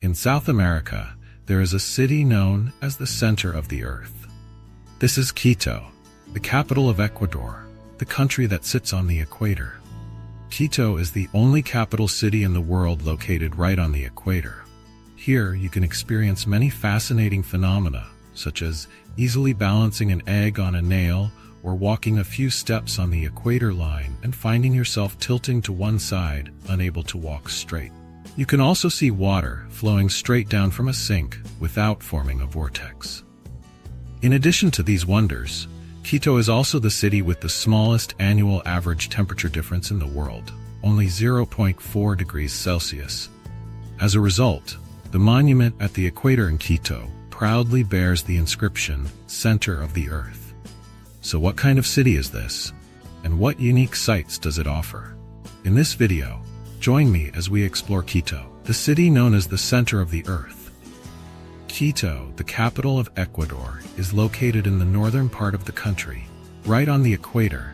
In South America, there is a city known as the center of the earth. This is Quito, the capital of Ecuador, the country that sits on the equator. Quito is the only capital city in the world located right on the equator. Here, you can experience many fascinating phenomena, such as easily balancing an egg on a nail or walking a few steps on the equator line and finding yourself tilting to one side, unable to walk straight. You can also see water flowing straight down from a sink without forming a vortex. In addition to these wonders, Quito is also the city with the smallest annual average temperature difference in the world, only 0.4 degrees Celsius. As a result, the monument at the equator in Quito proudly bears the inscription, "Center of the Earth." So what kind of city is this? And what unique sights does it offer? In this video, join me as we explore Quito, the city known as the center of the earth. Quito, the capital of Ecuador, is located in the northern part of the country, right on the equator,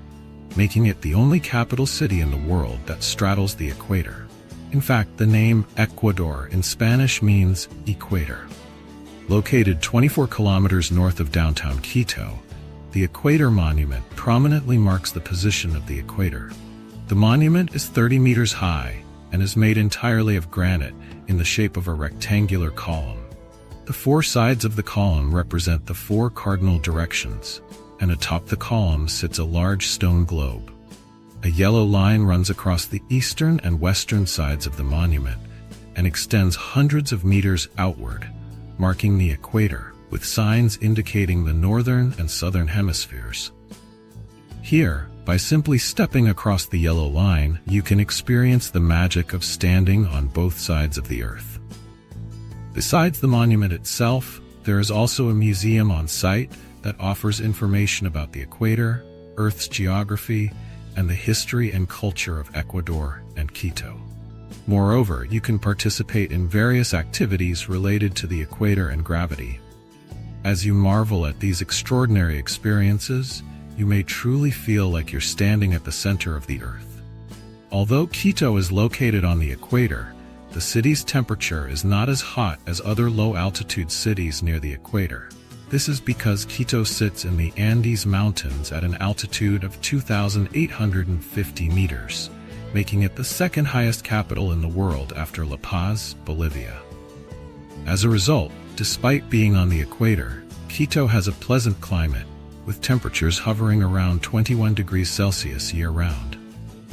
making it the only capital city in the world that straddles the equator. In fact, the name Ecuador in Spanish means equator. Located 24 kilometers north of downtown Quito, the Equator Monument prominently marks the position of the equator. The monument is 30 meters high and is made entirely of granite in the shape of a rectangular column. The four sides of the column represent the four cardinal directions, and atop the column sits a large stone globe. A yellow line runs across the eastern and western sides of the monument and extends hundreds of meters outward, marking the equator with signs indicating the northern and southern hemispheres. Here, by simply stepping across the yellow line, you can experience the magic of standing on both sides of the earth. Besides the monument itself, there is also a museum on site that offers information about the equator, Earth's geography, and the history and culture of Ecuador and Quito. Moreover, you can participate in various activities related to the equator and gravity. As you marvel at these extraordinary experiences, you may truly feel like you're standing at the center of the earth. Although Quito is located on the equator, the city's temperature is not as hot as other low-altitude cities near the equator. This is because Quito sits in the Andes Mountains at an altitude of 2,850 meters, making it the second highest capital in the world after La Paz, Bolivia. As a result, despite being on the equator, Quito has a pleasant climate, with temperatures hovering around 21 degrees Celsius year-round,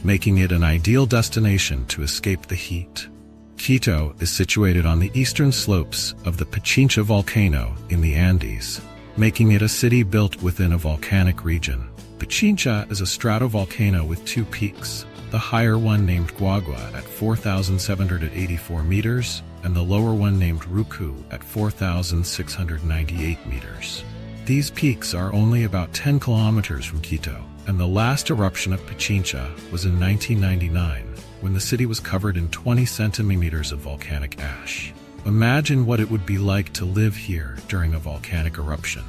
making it an ideal destination to escape the heat. Quito is situated on the eastern slopes of the Pichincha volcano in the Andes, making it a city built within a volcanic region. Pichincha is a stratovolcano with two peaks, the higher one named Guagua at 4,784 meters, and the lower one named Ruku at 4,698 meters. These peaks are only about 10 kilometers from Quito, and the last eruption of Pichincha was in 1999, when the city was covered in 20 centimeters of volcanic ash. Imagine what it would be like to live here during a volcanic eruption.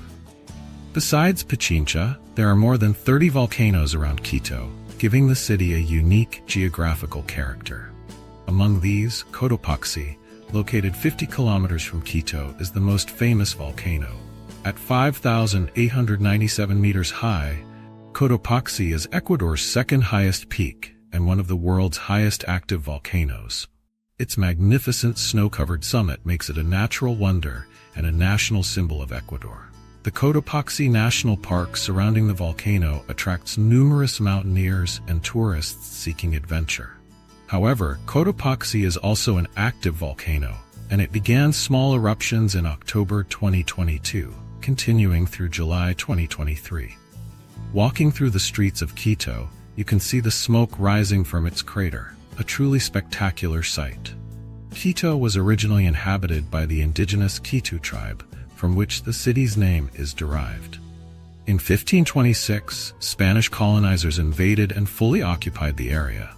Besides Pichincha, there are more than 30 volcanoes around Quito, giving the city a unique geographical character. Among these, Cotopaxi, located 50 kilometers from Quito, is the most famous volcano. At 5,897 meters high, Cotopaxi is Ecuador's second highest peak and one of the world's highest active volcanoes. Its magnificent snow-covered summit makes it a natural wonder and a national symbol of Ecuador. The Cotopaxi National Park surrounding the volcano attracts numerous mountaineers and tourists seeking adventure. However, Cotopaxi is also an active volcano, and it began small eruptions in October 2022, continuing through July 2023. Walking through the streets of Quito, you can see the smoke rising from its crater, a truly spectacular sight. Quito was originally inhabited by the indigenous Quito tribe, from which the city's name is derived. In 1526, Spanish colonizers invaded and fully occupied the area.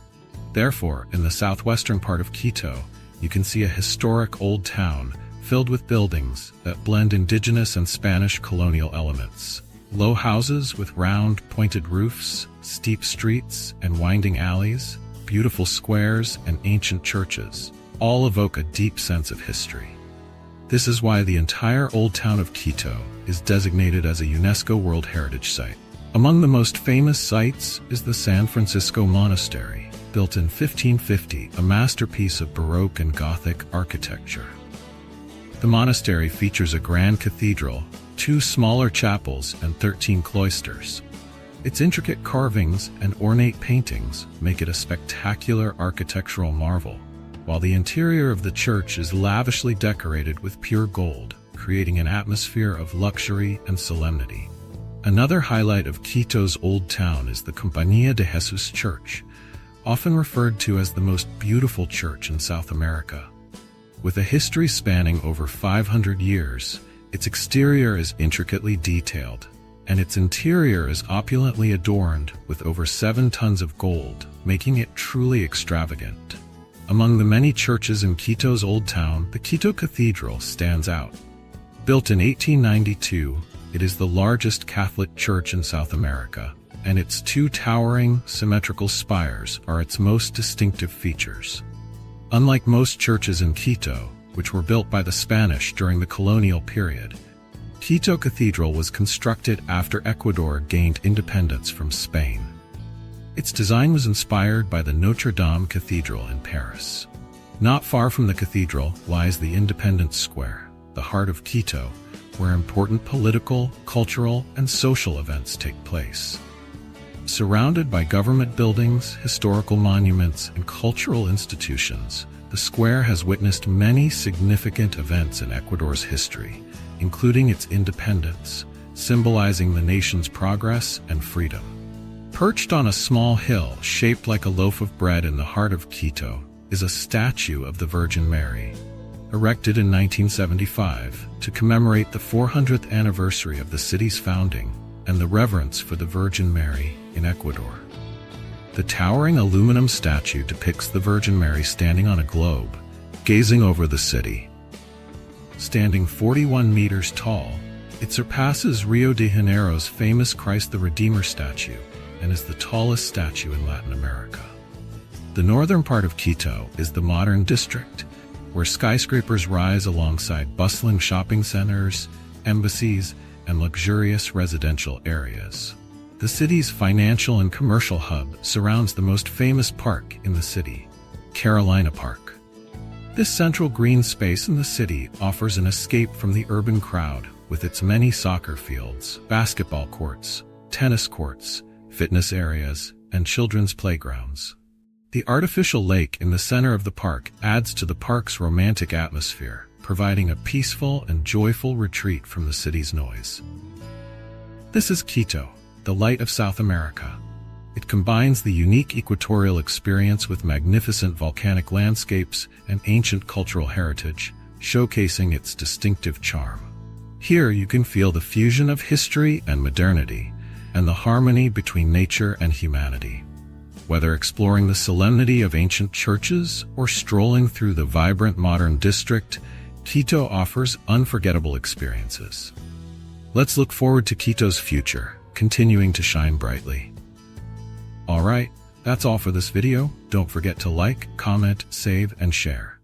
Therefore, in the southwestern part of Quito, you can see a historic old town filled with buildings that blend indigenous and Spanish colonial elements. Low houses with round, pointed roofs, steep streets and winding alleys, beautiful squares and ancient churches. all evoke a deep sense of history. This is why the entire Old Town of Quito is designated as a UNESCO World Heritage Site. Among the most famous sites is the San Francisco Monastery, built in 1550, a masterpiece of Baroque and Gothic architecture. The monastery features a grand cathedral, 2 smaller chapels, and 13 cloisters. Its intricate carvings and ornate paintings make it a spectacular architectural marvel, while the interior of the church is lavishly decorated with pure gold, creating an atmosphere of luxury and solemnity. Another highlight of Quito's Old Town is the Compañía de Jesus Church, often referred to as the most beautiful church in South America. With a history spanning over 500 years, its exterior is intricately detailed, and its interior is opulently adorned with over 7 tons of gold, making it truly extravagant. Among the many churches in Quito's Old Town, the Quito Cathedral stands out. Built in 1892, it is the largest Catholic church in South America, and its 2 towering, symmetrical spires are its most distinctive features. Unlike most churches in Quito, which were built by the Spanish during the colonial period, Quito Cathedral was constructed after Ecuador gained independence from Spain. Its design was inspired by the Notre Dame Cathedral in Paris. Not far from the cathedral lies the Independence Square, the heart of Quito, where important political, cultural, and social events take place. Surrounded by government buildings, historical monuments, and cultural institutions, the square has witnessed many significant events in Ecuador's history, including its independence, symbolizing the nation's progress and freedom. Perched on a small hill shaped like a loaf of bread in the heart of Quito is a statue of the Virgin Mary, erected in 1975 to commemorate the 400th anniversary of the city's founding and the reverence for the Virgin Mary in Ecuador. The towering aluminum statue depicts the Virgin Mary standing on a globe, gazing over the city. Standing 41 meters tall, it surpasses Rio de Janeiro's famous Christ the Redeemer statue and is the tallest statue in Latin America. The northern part of Quito is the modern district, where skyscrapers rise alongside bustling shopping centers, embassies, and luxurious residential areas. The city's financial and commercial hub surrounds the most famous park in the city, Carolina Park. This central green space in the city offers an escape from the urban crowd with its many soccer fields, basketball courts, tennis courts, fitness areas, and children's playgrounds. The artificial lake in the center of the park adds to the park's romantic atmosphere, providing a peaceful and joyful retreat from the city's noise. This is Quito, the light of South America. It combines the unique equatorial experience with magnificent volcanic landscapes and ancient cultural heritage, showcasing its distinctive charm. Here you can feel the fusion of history and modernity, and the harmony between nature and humanity. Whether exploring the solemnity of ancient churches or strolling through the vibrant modern district, Quito offers unforgettable experiences. Let's look forward to Quito's future, continuing to shine brightly. Alright, that's all for this video. Don't forget to like, comment, save, and share.